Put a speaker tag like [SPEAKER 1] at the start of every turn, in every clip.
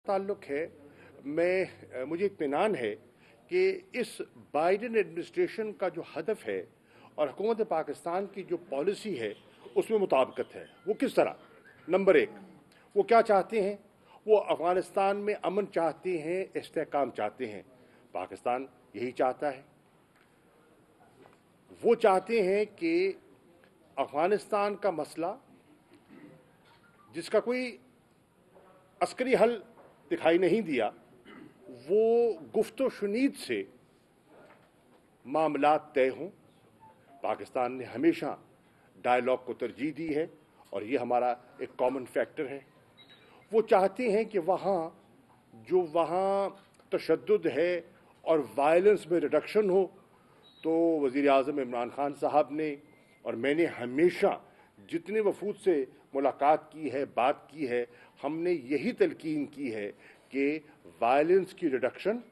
[SPEAKER 1] ताल्लुक है, मुझे इत्मीनान है कि इस बाइडेन एडमिनिस्ट्रेशन का जो हदफ है और हुकूमत पाकिस्तान की जो पॉलिसी है उसमें मुताबिकत है। वो किस तरह? नंबर एक, वो क्या चाहते हैं? वो अफ़गानिस्तान में अमन चाहते हैं, इस्तेहकाम चाहते हैं। पाकिस्तान यही चाहता है। वो चाहते हैं कि अफ़गानिस्तान का मसला, जिसका कोई अस्करी हल दिखाई नहीं दिया, वो गुफ्तो शुनीद से मामलात तय हों। पाकिस्तान ने हमेशा डायलॉग को तरजीह दी है और ये हमारा एक कॉमन फैक्टर है। वो चाहते हैं कि वहाँ तशद्दुद है और वायलेंस में रिडक्शन हो। तो वज़ीर आज़म इमरान खान साहब ने और मैंने हमेशा जितने वफूद से मुलाकात की है, बात की है, हमने यही तलकीन की है कि वायलेंस की reduction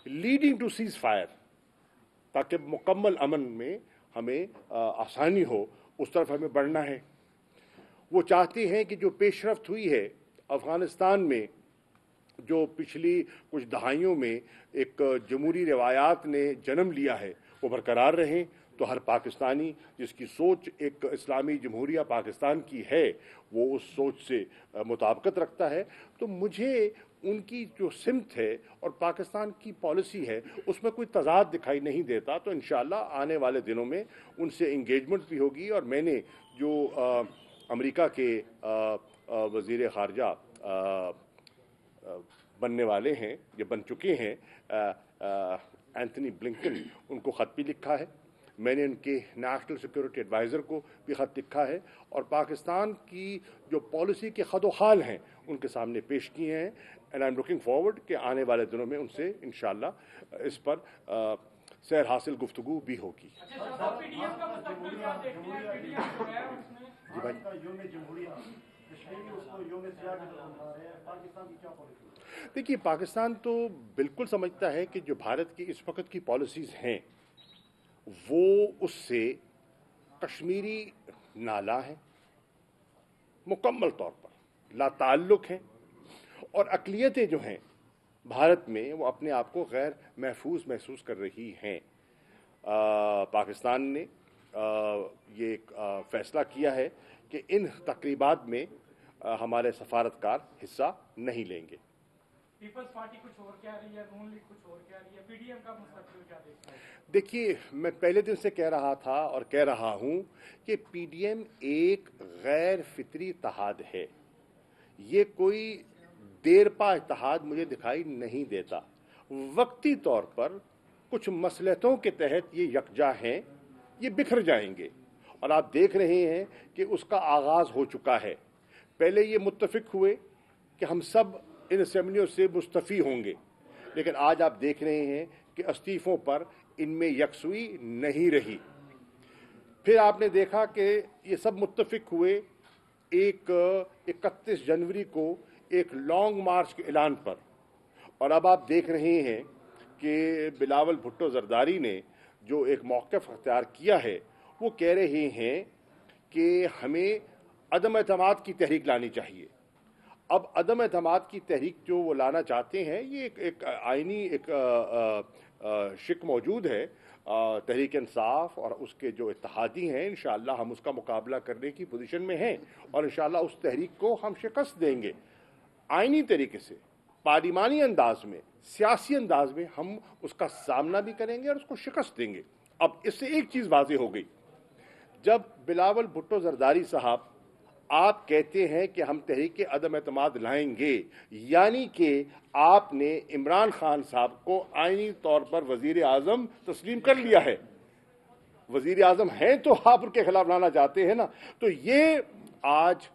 [SPEAKER 1] leading to ceasefire, ताकि मुकम्मल अमन में हमें आसानी हो, उस तरफ हमें बढ़ना है। वो चाहते हैं कि जो पेशरफ्त हुई है अफ़गानिस्तान में, जो पिछली कुछ दहाइयों में एक जमहूरी रवायात ने जन्म लिया है, वो बरकरार रहें। तो हर पाकिस्तानी जिसकी सोच एक इस्लामी जमहूरिया पाकिस्तान की है, वो उस सोच से मुताबिकत रखता है। तो मुझे उनकी जो सिमत है और पाकिस्तान की पॉलिसी है उसमें कोई तज़ाद दिखाई नहीं देता। तो इंशाअल्लाह आने वाले दिनों में उनसे इंगेजमेंट भी होगी। और मैंने जो अमेरिका के वज़ीर ख़ारजा बनने वाले हैं, ये बन चुके हैं, एंथनी ब्लिंकन, उनको ख़त भी लिखा है। मैंने उनके नेशनल सिक्योरिटी एडवाइज़र को भी ख़त लिखा है और पाकिस्तान की जो पॉलिसी के खदोखाल हैं उनके सामने पेश किए हैं। And I am looking forward कि आने वाले दिनों में उनसे इंशाअल्लाह इस पर सैर हासिल गुफ्तगू भी होगी। जी भाई, देखिए, पाकिस्तान तो बिल्कुल समझता है कि जो भारत की इस वक्त की पॉलिसीज़ हैं वो उससे कश्मीरी नाला है, मुकम्मल तौर पर लाताल्लुक हैं। और अक़लियतें जो हैं भारत में वो अपने आप को गैर महफूज महसूस कर रही हैं। पाकिस्तान ने ये फ़ैसला किया है कि इन तकरीबात में हमारे सफारतकार हिस्सा नहीं लेंगे।
[SPEAKER 2] पीपल्स पार्टी कुछ और कह रही है, नून लीग कुछ और कह रही है, पीडीएम का मुस्तकबिल क्या देखता है?
[SPEAKER 1] देखिए, मैं पहले दिन से कह रहा था और कह रहा हूं कि पीडीएम एक गैर फितरी इत्तेहाद है। ये कोई देरपा इत्तेहाद मुझे दिखाई नहीं देता। वक्ती तौर पर कुछ मसलहतों के तहत ये यकजा हैं, ये बिखर जाएंगे और आप देख रहे हैं कि उसका आगाज़ हो चुका है। पहले ये मुत्तफिक हुए कि हम सब इन असेंबलियों से मुस्तफ़ी होंगे, लेकिन आज आप देख रहे हैं कि इस्तीफ़ों पर इनमें यकसुई नहीं रही। फिर आपने देखा कि ये सब मुत्तफिक हुए एक 31 जनवरी को एक लॉन्ग मार्च के ऐलान पर, और अब आप देख रहे हैं कि बिलावल भुट्टो ज़रदारी ने जो एक मौक़िफ़ अख्तियार किया है, वो कह रहे हैं कि हमें अदम एतमाद की तहरीक लानी चाहिए। अब अदम एतमाद की तहरीक जो वो लाना चाहते हैं, ये एक आइनी शिक मौजूद है। तहरीक इंसाफ और उसके जो इत्तेहादी हैं, इंशाअल्लाह हम उसका मुकाबला करने की पोजीशन में हैं और इंशाअल्लाह उस तहरीक को हम शिकस्त देंगे। आइनी तरीके से, पार्लिमानी अंदाज में, सियासी अंदाज में हम उसका सामना भी करेंगे और उसको शिकस्त देंगे। अब इससे एक चीज़ वाज़ेह हो गई, जब बिलावल भुट्टो ज़रदारी साहब आप कहते हैं कि हम तहरीक अदम एतमाद लाएंगे, यानी कि आपने इमरान खान साहब को आईनी तौर पर वज़ीर आज़म तस्लीम कर लिया है। वज़ीर आज़म हैं तो आप उनके खिलाफ लाना चाहते हैं ना। तो ये आज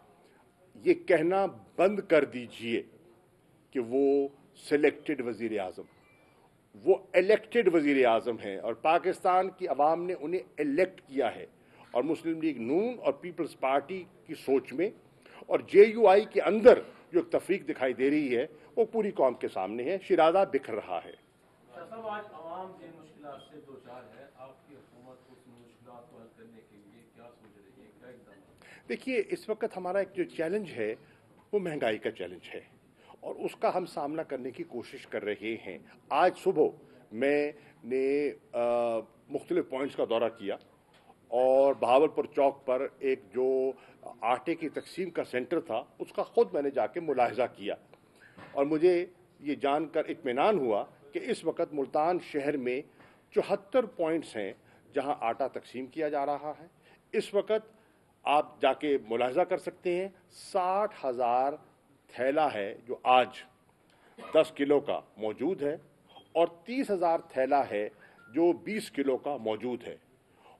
[SPEAKER 1] ये कहना बंद कर दीजिए कि वो सिलेक्टेड वज़ीर आज़म, वो इलेक्टेड वज़ीर आज़म हैं और पाकिस्तान की आवाम ने उन्हें इलेक्ट किया है। और मुस्लिम लीग नून और पीपल्स पार्टी की सोच में और जेयूआई के अंदर जो एक तफरीक दिखाई दे रही है वो पूरी कौम के सामने है। शिराजा बिखर रहा है।
[SPEAKER 3] आज आवाम जिन मुश्किलात से दो चार है, आपकी हुकूमत उस मुश्किलात को हल करने के लिए क्या सोच रही है, क्या इक़दाम?
[SPEAKER 1] देखिए, इस वक्त हमारा एक जो चैलेंज है वो महंगाई का चैलेंज है اور اس کا ہم سامنا کرنے کی کوشش کر رہے ہیں. آج صبح میں نے مختلف پوائنٹس کا دورہ کیا اور بہاولپور چوک پر ایک جو آٹے کی تقسیم کا سینٹر تھا اس کا خود میں نے جا کے ملاحظہ کیا اور مجھے یہ جان کر اطمینان ہوا کہ اس وقت ملتان شہر میں 74 پوائنٹس ہیں جہاں آٹا تقسیم کیا جا رہا ہے. اس وقت آپ جا کے ملاحظہ کر سکتے ہیں 60,000 تھیلا ہے جو آج 10 کلو کا موجود ہے اور 30,000 تھیلا ہے جو 20 کلو کا موجود ہے.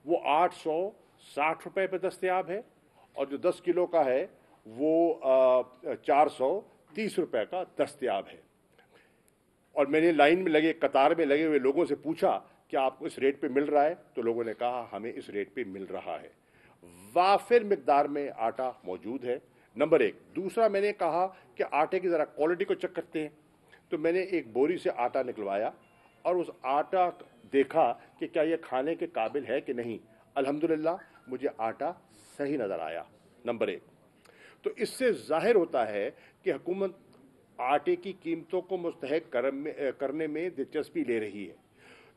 [SPEAKER 1] وہ 860 روپے پہ دستیاب ہے اور جو 10 کلو کا ہے وہ 430 روپے کا دستیاب ہے. اور میں نے لائن میں لگے قطار میں لگے ہوئے لوگوں سے پوچھا کہ آپ کو اس ریٹ پہ مل رہا ہے؟ تو لوگوں نے کہا ہمیں اس ریٹ پہ مل رہا ہے. وافر مقدار میں آٹا موجود ہے. نمبر 1. دوسرا میں نے کہا کہ آٹے کی ذرا کوالٹی کو چیک کرتے ہیں. تو میں نے ایک بوری سے آٹا نکلوایا اور اس آٹا دیکھا کہ کیا یہ کھانے کے قابل ہے کہ نہیں. الحمدللہ مجھے آٹا صحیح نظر آیا. نمبر 1. تو اس سے ظاہر ہوتا ہے کہ حکومت آٹے کی قیمتوں کو مستحق کرنے میں دلچسپی لے رہی ہے.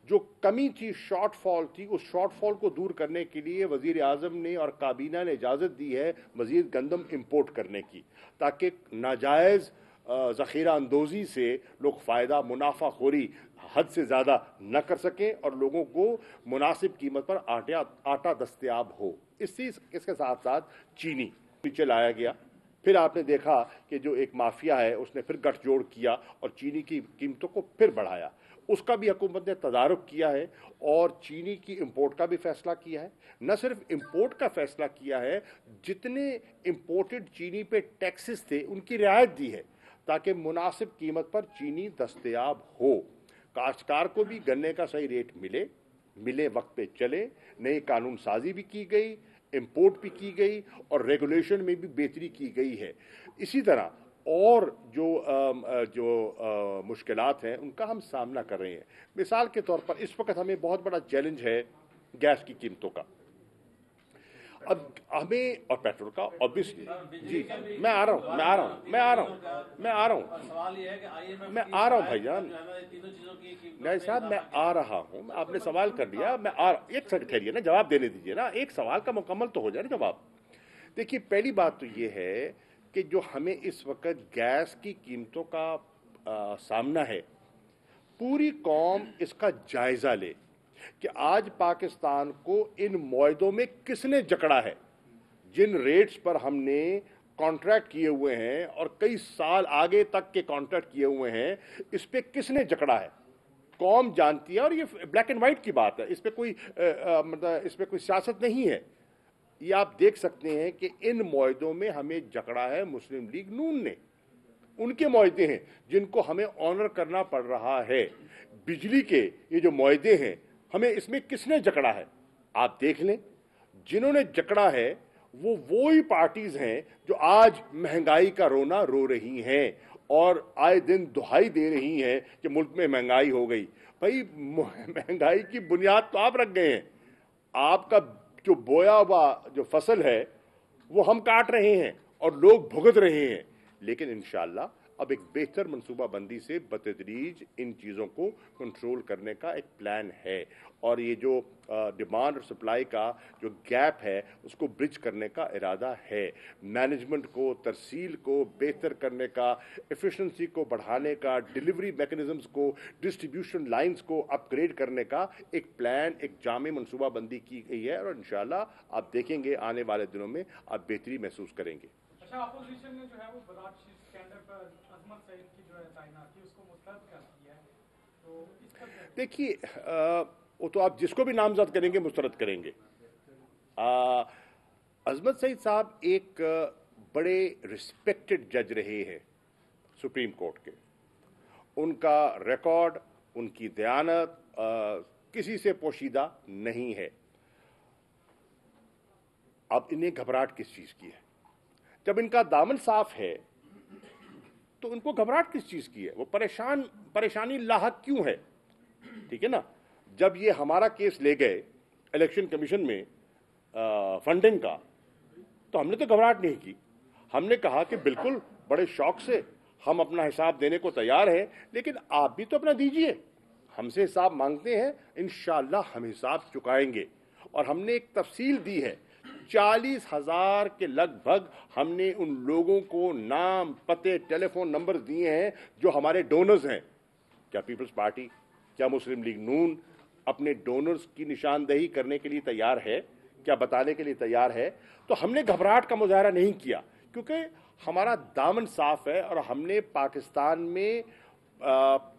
[SPEAKER 1] جو کمی تھی، شارٹ فال تھی، اس شارٹ فال کو دور کرنے کے لیے وزیر اعظم نے اور کابینہ نے اجازت دی ہے مزید گندم امپورٹ کرنے کی تاکہ ناجائز ذخیرہ اندوزی سے لوگ فائدہ منافع خوری حد سے زیادہ نہ کر سکیں اور لوگوں کو مناسب قیمت پر آٹا دستیاب ہو. اس کے ساتھ ساتھ چینی نیچے لایا گیا. پھر آپ نے دیکھا کہ جو ایک مافیا ہے اس نے پھر گٹھ جوڑ کیا اور چینی کی قیمتوں کو پھر بڑھایا. اس کا بھی حکومت نے تدارک کیا ہے اور چینی کی امپورٹ کا بھی فیصلہ کیا ہے. نہ صرف امپورٹ کا فیصلہ کیا ہے، جتنے امپورٹڈ چینی پہ ٹیکسز تھے ان کی رعایت دی ہے تاکہ مناسب قیمت پر چینی دستیاب ہو. کاشتکار کو بھی گنے کا صحیح ریٹ ملے وقت پہ چلے. نئی قانون سازی بھی کی گئی، امپورٹ بھی کی گئی اور ریگولیشن میں بھی بہتری کی گئی ہے. اسی طرح اور جو مشکلات ہیں ان کا ہم سامنا کر رہے ہیں. مثال کے طور پر اس وقت ہمیں بہت بڑا چیلنج ہے گیس کی قیمتوں کا. اب ہمیں اور پیٹرول کا obviously جی میں آ رہا ہوں بھائی جان نہیں صاحب میں آ رہا ہوں. آپ نے سوال کر لیا، میں ایک سیکنڈ ٹھہریے نا، جواب دینے دیجیے نا. ایک سوال کا مکمل تو ہو جائے نا جواب. دیکھیے پہلی بات تو یہ ہے کہ جو ہمیں اس وقت گیس کی قیمتوں کا سامنا ہے، پوری قوم اس کا جائزہ لے کہ آج پاکستان کو ان معاہدوں میں کس نے جکڑا ہے. جن ریٹس پر ہم نے کانٹریکٹ کیے ہوئے ہیں اور کئی سال آگے تک کے کانٹریکٹ کیے ہوئے ہیں، اس پہ کس نے جکڑا ہے قوم جانتی ہے. اور یہ بلیک اینڈ وائٹ کی بات ہے، اس پہ کوئی سیاست نہیں ہے. یہ آپ دیکھ سکتے ہیں کہ ان معاہدوں میں ہمیں جکڑا ہے مسلم لیگ نون نے. ان کے معاہدے ہیں جن کو ہمیں آنر کرنا پڑ رہا ہے. بجلی کے یہ جو معاہدے ہیں ہمیں اس میں کس نے جکڑا ہے آپ دیکھ لیں. جنہوں نے جکڑا ہے وہ وہی پارٹیز ہیں جو آج مہنگائی کا رونا رو رہی ہیں اور آئے دن دہائی دے رہی ہیں کہ ملک میں مہنگائی ہو گئی. بھائی مہنگائی کی بنیاد تو آپ رکھ گئے ہیں. آپ کا جو بویا ہوا جو فصل ہے وہ ہم کاٹ رہے ہیں اور لوگ بھگت رہے ہیں. لیکن انشاءاللہ اب ایک بہتر منصوبہ بندی سے بتدریج ان چیزوں کو کنٹرول کرنے کا ایک پلان ہے اور یہ جو ڈیمانڈ اور سپلائی کا جو گیپ ہے اس کو برج کرنے کا ارادہ ہے. مینجمنٹ کو، ترسیل کو بہتر کرنے کا، ایفیشنسی کو بڑھانے کا، ڈیلیوری میکنزمز کو، ڈسٹریبیوشن لائنز کو اپ گریڈ کرنے کا ایک پلان، ایک جامع منصوبہ بندی کی گئی ہے اور انشاءاللہ آپ دیکھیں گے آنے والے دنوں میں آپ بہتری محسوس کریں گے.
[SPEAKER 2] اچھا، اپوزیشن نے جو ہے وہ بلاٹ اسکینڈل پر عظمت سعید کی جو ہے تعیناتی اس کو مسترد کر دیا ہے. تو اس پر
[SPEAKER 1] دیکھیے وہ تو آپ جس کو بھی نامزد کریں گے مسترد کریں گے. عظمت سعید صاحب ایک بڑے رسپیکٹڈ جج رہے ہیں سپریم کورٹ کے. ان کا ریکارڈ، ان کی دیانت کسی سے پوشیدہ نہیں ہے. اب انہیں گھبراہٹ کس چیز کی ہے؟ جب ان کا دامن صاف ہے تو ان کو گھبراہٹ کس چیز کی ہے؟ وہ پریشانی لاحق کیوں ہے؟ ٹھیک ہے نا. جب یہ ہمارا کیس لے گئے الیکشن کمیشن میں فنڈنگ کا تو ہم نے تو گھبراہٹ نہیں کی. ہم نے کہا کہ بالکل بڑے شوق سے ہم اپنا حساب دینے کو تیار ہیں، لیکن آپ بھی تو اپنا دیجئے، ہم سے حساب مانگتے ہیں، انشاءاللہ ہم حساب چکائیں گے۔ اور ہم نے ایک تفصیل دی ہے، 40,000 کے لگ بھگ ہم نے ان لوگوں کو نام، پتے، ٹیلی فون نمبر دیے ہیں جو ہمارے ڈونرز ہیں۔ کیا پیپلز پارٹی، کیا مسلم لیگ نون اپنے ڈونرز کی نشاندہی کرنے کے لیے تیار ہے؟ کیا بتانے کے لیے تیار ہے؟ تو ہم نے گھبراہٹ کا مظاہرہ نہیں کیا، کیونکہ ہمارا دامن صاف ہے، اور ہم نے پاکستان میں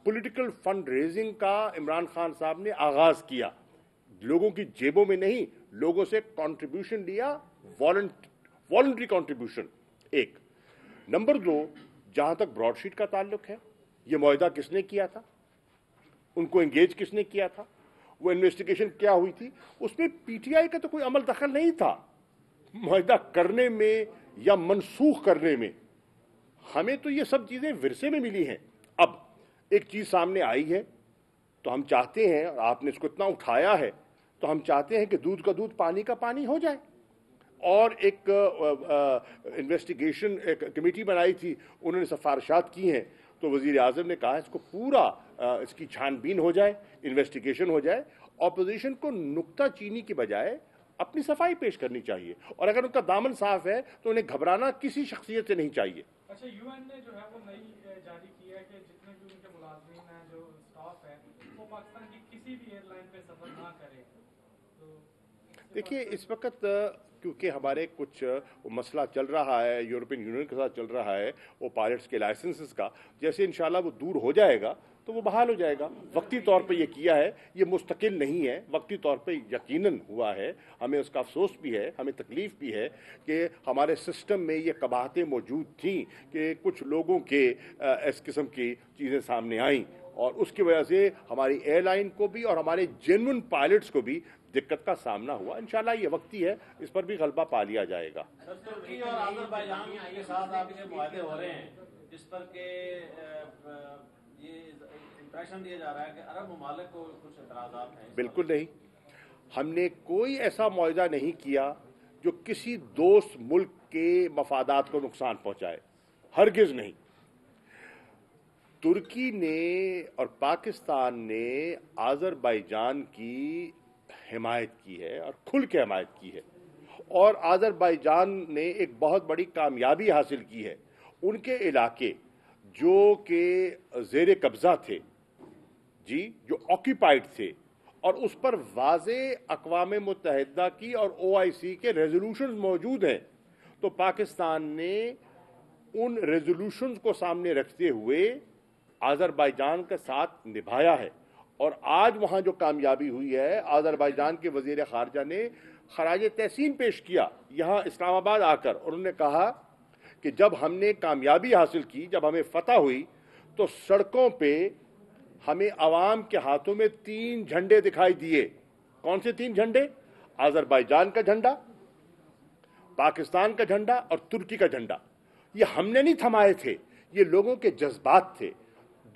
[SPEAKER 1] پولیٹیکل فنڈ ریزنگ کا عمران خان صاحب نے آغاز کیا، لوگوں کی جیبوں میں نہیں، لوگوں سے کنٹریبیوشن لیا، والنٹری کنٹریبیوشن۔ ایک نمبر 2، جہاں تک براڈ شیٹ کا تعلق ہے، یہ معاہدہ کس نے کیا تھا، ان کو انگیج کس نے کیا تھا، وہ انویسٹیگیشن کیا ہوئی تھی؟ اس میں پی ٹی آئی کا تو کوئی عمل دخل نہیں تھا معاہدہ کرنے میں یا منسوخ کرنے میں۔ ہمیں تو یہ سب چیزیں ورثے میں ملی ہیں۔ اب ایک چیز سامنے آئی ہے تو ہم چاہتے ہیں، اور آپ نے اس کو اتنا اٹھایا ہے، تو ہم چاہتے ہیں کہ دودھ کا دودھ پانی کا پانی ہو جائے۔ اور ایک انویسٹیگیشن کمیٹی بنائی تھی، انہوں نے سفارشات کی ہیں، تو وزیر اعظم نے کہا اس کو پورا اس کی چھان بین ہو جائے، انویسٹیگیشن ہو جائے۔ اپوزیشن کو نکتہ چینی کی بجائے اپنی صفائی پیش کرنی چاہیے، اور اگر ان کا دامن صاف ہے تو انہیں گھبرانا کسی شخصیت سے نہیں چاہیے۔
[SPEAKER 2] اچھا، یو این نے جو ہے وہ نئی جاری کی ہے کہ جتنے بھی ان کے ملازمین ہیں، جو اسٹاف ہے، وہ پاکستان کی کسی بھی ایئر لائن پہ سفر نہ کرے۔ تو
[SPEAKER 1] دیکھیے، اس وقت کیونکہ ہمارے کچھ مسئلہ چل رہا ہے یورپین یونین کے ساتھ چل رہا ہے، وہ پائلٹس کے لائسنسز کا، جیسے انشاءاللہ وہ دور ہو جائے گا تو وہ بحال ہو جائے گا۔ وقتی طور پہ یہ کیا ہے، یہ مستقل نہیں ہے، وقتی طور پہ یقیناً ہوا ہے۔ ہمیں اس کا افسوس بھی ہے، ہمیں تکلیف بھی ہے کہ ہمارے سسٹم میں یہ قباحتیں موجود تھیں کہ کچھ لوگوں کے اس قسم کی چیزیں سامنے آئیں، اور اس کی وجہ سے ہماری ایئر لائن کو بھی اور ہمارے جینون پائلٹس کو بھی دقت کا سامنا ہوا۔ انشاءاللہ یہ وقتی ہے، اس پر بھی غلبہ پا لیا جائے گا۔
[SPEAKER 3] ترکی اور آذربائیجان کے ساتھ آپ کے معاہدے ہو رہے ہیں، جس پر کہ یہ امپریشن دیا جا رہا ہے کہ عرب ممالک کو کچھ اعتراضات ہیں۔
[SPEAKER 1] بالکل نہیں، ہم نے کوئی ایسا معاہدہ نہیں کیا جو کسی دوست ملک کے مفادات کو نقصان پہنچائے، ہرگز نہیں۔ ترکی نے اور پاکستان نے آذربائیجان کی حمایت کی ہے، اور کھل کے حمایت کی ہے، اور آذربائیجان نے ایک بہت بڑی کامیابی حاصل کی ہے۔ ان کے علاقے جو کہ زیر قبضہ تھے، جو آکیپائڈ تھے، اور اس پر واضح اقوام متحدہ کی اور OIC کے ریزولوشنز موجود ہیں، تو پاکستان نے ان ریزولوشنز کو سامنے رکھتے ہوئے آذربائیجان کے ساتھ نبھایا ہے۔ اور آج وہاں جو کامیابی ہوئی ہے، آذربائیجان کے وزیر خارجہ نے خراج تحسین پیش کیا یہاں اسلام آباد آ کر، اور انہوں نے کہا کہ جب ہم نے کامیابی حاصل کی، جب ہمیں فتح ہوئی، تو سڑکوں پہ ہمیں عوام کے ہاتھوں میں 3 جھنڈے دکھائی دیے۔ کون سے 3 جھنڈے؟ آذربائیجان کا جھنڈا، پاکستان کا جھنڈا اور ترکی کا جھنڈا۔ یہ ہم نے نہیں تھمائے تھے، یہ لوگوں کے جذبات تھے،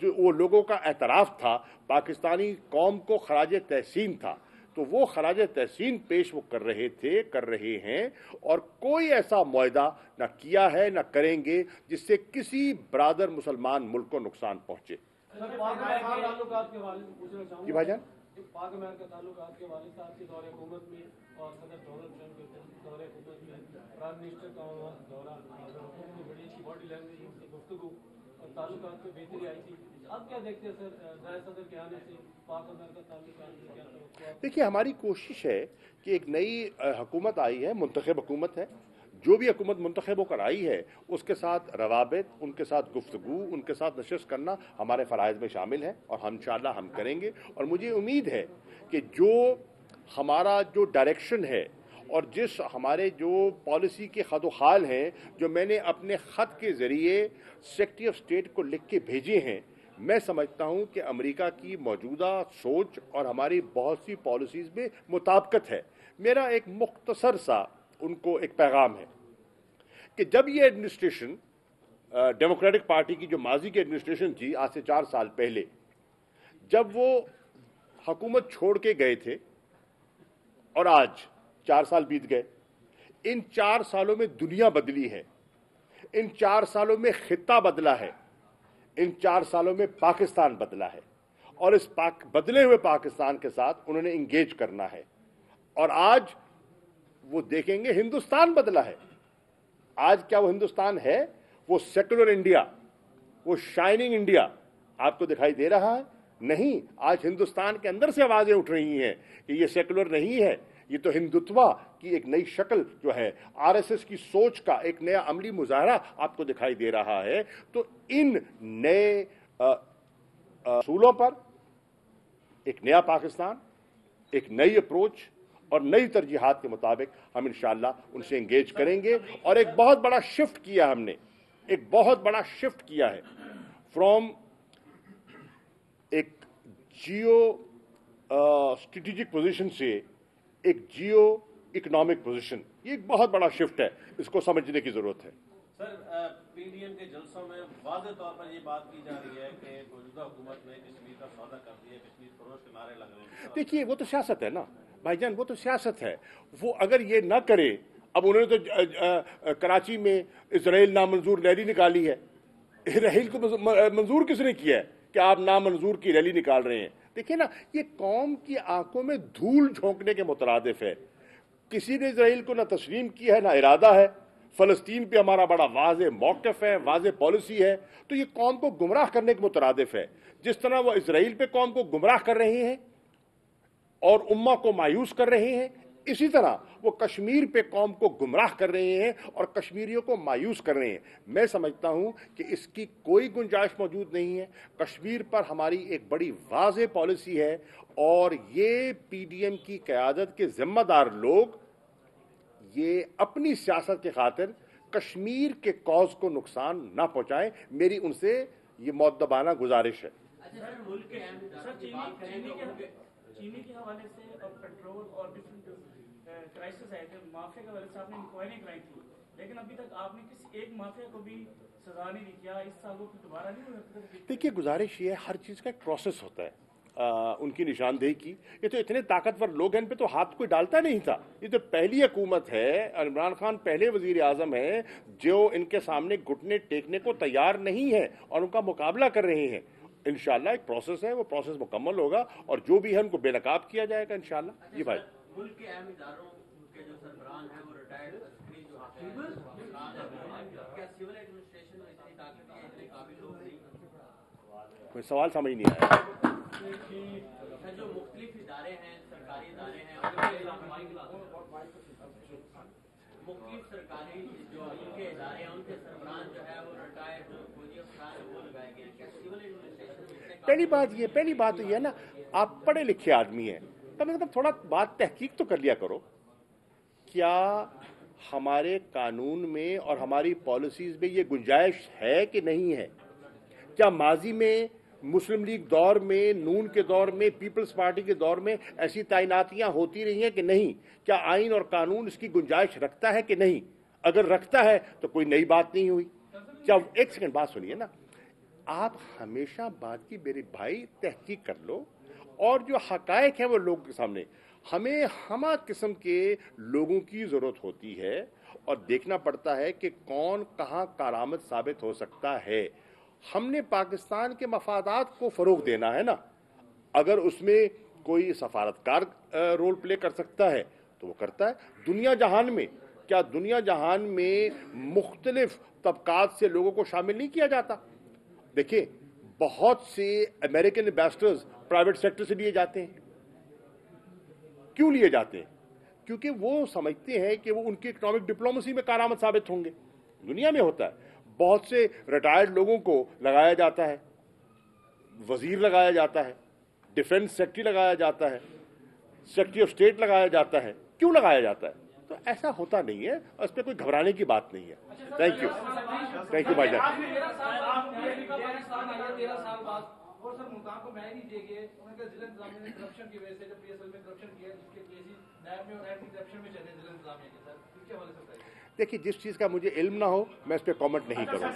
[SPEAKER 1] جو وہ لوگوں کا اعتراف تھا، پاکستانی قوم کو خراج تحسین تھا، تو وہ خراج تحسین پیش وہ کر رہے تھے، کر رہے ہیں، اور کوئی ایسا معاہدہ نہ کیا ہے نہ کریں گے جس سے کسی برادر مسلمان ملک کو نقصان پہنچے۔
[SPEAKER 4] پاک امریکہ تعلقات کے حوالے سے پوچھنا چاہوں
[SPEAKER 1] جی بھائی جان،
[SPEAKER 4] پاک امریکہ تعلقات کے حوالے سے آپ کے دور حکومت میں اور صدر ڈونلڈ ٹرمپ کے دور حکومت میں پرائم منسٹر کا دورہ، حکومت میں بڑی اچھی باڈی لینگویج، ان کی گفتگو اور تعلقات میں بہتری آئی تھی۔ آپ کیا دیکھتے ہیں سر، نئے صدر کے آنے سے پاک امریکہ تعلقات میں کیا توقعات؟
[SPEAKER 1] دیکھیے، ہماری کوشش ہے کہ ایک نئی حکومت آئی ہے، منتخب حکومت ہے، جو بھی حکومت منتخب ہو کر آئی ہے اس کے ساتھ روابط، ان کے ساتھ گفتگو، ان کے ساتھ نشست کرنا ہمارے فرائض میں شامل ہے، اور انشاءاللہ ہم کریں گے۔ اور مجھے امید ہے کہ جو ہمارا جو ڈائریکشن ہے اور جس ہمارے جو پالیسی کے خد و خال ہیں، جو میں نے اپنے خط کے ذریعے سیکریٹری آف اسٹیٹ کو لکھ کے بھیجے ہیں، میں سمجھتا ہوں کہ امریکہ کی موجودہ سوچ اور ہماری بہت سی پالیسیز میں مطابقت ہے۔ میرا ایک مختصر سا ان کو ایک پیغام ہے کہ جب یہ ایڈمنسٹریشن ڈیموکریٹک پارٹی کی جو ماضی کی ایڈمنسٹریشن تھی، آج سے 4 سال پہلے، جب وہ حکومت چھوڑ کے گئے تھے اور آج 4 سال بیت گئے، ان 4 سالوں میں دنیا بدلی ہے، ان 4 سالوں میں خطہ بدلا ہے، इन 4 सालों में पाकिस्तान बदला है और इस बदले हुए पाकिस्तान के साथ उन्होंने इंगेज करना है। और आज वो देखेंगे हिंदुस्तान बदला है। आज क्या वो हिंदुस्तान है? वो सेकुलर इंडिया, वो शाइनिंग इंडिया आपको दिखाई दे रहा है? नहीं। आज हिंदुस्तान के अंदर से आवाजें उठ रही हैं कि ये सेकुलर नहीं है, ये तो हिंदुत्व की एक नई शक्ल जो है, आरएसएस की सोच का एक नया अमली मुजाहरा आपको दिखाई दे रहा है। तो इन नए असूलों पर एक नया पाकिस्तान, एक नई अप्रोच और नई तरजीहात के मुताबिक हम इंशाअल्लाह उनसे एंगेज करेंगे। और एक बहुत बड़ा शिफ्ट किया हमने, एक बहुत बड़ा शिफ्ट किया है फ्रॉम एक जियो स्ट्रेटेजिक पोजीशन से एक जियो इकोनॉमिक पोजीशन। ये एक बहुत बड़ा शिफ्ट है, इसको समझने की जरूरत है।
[SPEAKER 3] सर, पीडीएम के जलसों में वाज़ेह तौर पर ये बात की जा रही है कि मौजूदा हुकूमत ने कश्मीर का सौदा कर दिया, कश्मीर फरोश के नारे लग रहे हैं।
[SPEAKER 1] देखिए, वो तो सियासत है ना भाईजान, वो तो सियासत है। वो अगर ये ना करे, अब उन्होंने तो कराची में इजराइल नामंजूर रैली निकाली है। इजराइल को मंजूर किसने किया है कि आप नामंजूर की रैली निकाल रहे हैं? देखिए ना, ये कौम की आंखों में धूल झोंकने के मुतरादिफ है। किसी ने इजराइल को ना तस्लीम किया है ना इरादा है। फलस्तीन पे हमारा बड़ा वाज़ेह मौक़िफ़ है, वाज़ेह पॉलिसी है। तो ये कौम को गुमराह करने के मुतरादिफ है। जिस तरह वो इजराइल पे कौम को गुमराह कर रहे हैं और उम्मा को मायूस कर रहे हैं, इसी तरह वो कश्मीर पे कौम को गुमराह कर रहे हैं और कश्मीरियों को मायूस कर रहे हैं। मैं समझता हूं कि इसकी कोई गुंजाइश मौजूद नहीं है। कश्मीर पर हमारी एक बड़ी वाज़ेह पॉलिसी है और ये पीडीएम की क़यादत के जिम्मेदार लोग ये अपनी सियासत के खातिर कश्मीर के कौज को नुकसान ना पहुंचाएं। मेरी उनसे ये मुअद्दबाना गुजारिश है।
[SPEAKER 2] चीनी के हवाले से और पेट्रोल और डिफरेंट क्राइसिस आए थे, माफिया के हवाले से आपने इंक्वायरी कराई थी, लेकिन अभी तक आपने किसी एक माफिया को भी सजा नहीं दी। क्या इस साल वो दोबारा नहीं हुआ?
[SPEAKER 1] देखिए, गुजारिश ये हर चीज़ का एक प्रोसेस होता है। उनकी निशानदेही की, ये तो इतने ताकतवर लोग हैं, इन पे तो हाथ कोई डालता नहीं था। ये तो पहली हुकूमत है, इमरान खान पहले वजीर आजम है जो इनके सामने घुटने टेकने को तैयार नहीं है और उनका मुकाबला कर रहे हैं। इंशाल्लाह एक प्रोसेस है, वो प्रोसेस मुकम्मल होगा और जो भी है उनको बेनकाब किया जाएगा इंशाल्लाह। ये भाई,
[SPEAKER 5] मुल्क के अहम इदारों के जो सरबराह हैं वो रिटायर्ड अस्करी जो क्या सिविल एडमिनिस्ट्रेशन में इतनी ताकत है, इतने काबिल लोग नहीं?
[SPEAKER 1] कोई सवाल समझ नहीं आया।
[SPEAKER 5] जो मुख्तलिफ इदारे हैं, सरकारी इदारे हैं, मुख्तलिफ सरकारी जो उनके इदारे हैं, उनके सरबराह जो है वो रिटायर्ड जो फौजी अफसरान है वो लगाए गए हैं। क्या सिविल एडमिनिस्ट्रेशन? पहली
[SPEAKER 1] बात तो ये है ना, आप पढ़े लिखे आदमी हैं, तो मतलब थोड़ा बात तहकीक तो कर लिया करो। क्या हमारे कानून में और हमारी पॉलिसीज में ये गुंजाइश है कि नहीं है? क्या माजी में मुस्लिम लीग दौर में, नून के दौर में, पीपल्स पार्टी के दौर में ऐसी तैनातियां होती रही हैं कि नहीं? क्या आइन और कानून इसकी गुंजाइश रखता है कि नहीं? अगर रखता है तो कोई नई बात नहीं हुई। क्या एक सेकंड बात सुनिए ना, आप हमेशा बात की मेरे भाई तहकीक कर लो और जो हकायक है वो लोगों के सामने। हमें हमा किस्म के लोगों की जरूरत होती है और देखना पड़ता है कि कौन कहां कारामद साबित हो सकता है। हमने पाकिस्तान के मफादात को फरोग देना है ना। अगर उसमें कोई सफारतकार रोल प्ले कर सकता है तो वो करता है। दुनिया जहान में, क्या दुनिया जहान में मुख्तलिफ तबकात से लोगों को शामिल नहीं किया जाता? देखिए, बहुत से अमेरिकन एम्बेसडर्स प्राइवेट सेक्टर से लिए जाते हैं। क्यों लिए जाते हैं? क्योंकि वो समझते हैं कि वो उनकी इकोनॉमिक डिप्लोमेसी में कारामद साबित होंगे। दुनिया में होता है, बहुत से रिटायर्ड लोगों को लगाया जाता है, वजीर लगाया जाता है, डिफेंस सेक्रेटरी लगाया जाता है, सेक्रेटरी ऑफ स्टेट लगाया जाता है। क्यों लगाया जाता है? तो ऐसा होता नहीं है, उस पर कोई घबराने की बात नहीं है। थैंक यू भाई जान।
[SPEAKER 4] और सर मुल्तान को मैं नहीं देंगे, उनके जिला इंतजामिया ने करप्शन की वजह से जब पीएसएल में करप्शन किया, जिसके केसेस नैब में और एंटी करप्शन में चले जिला इंतजामिया के। सर इसके हवाले से
[SPEAKER 1] देखिए, जिस चीज़ का मुझे इल्म ना हो मैं इस पर कमेंट नहीं करूँगा।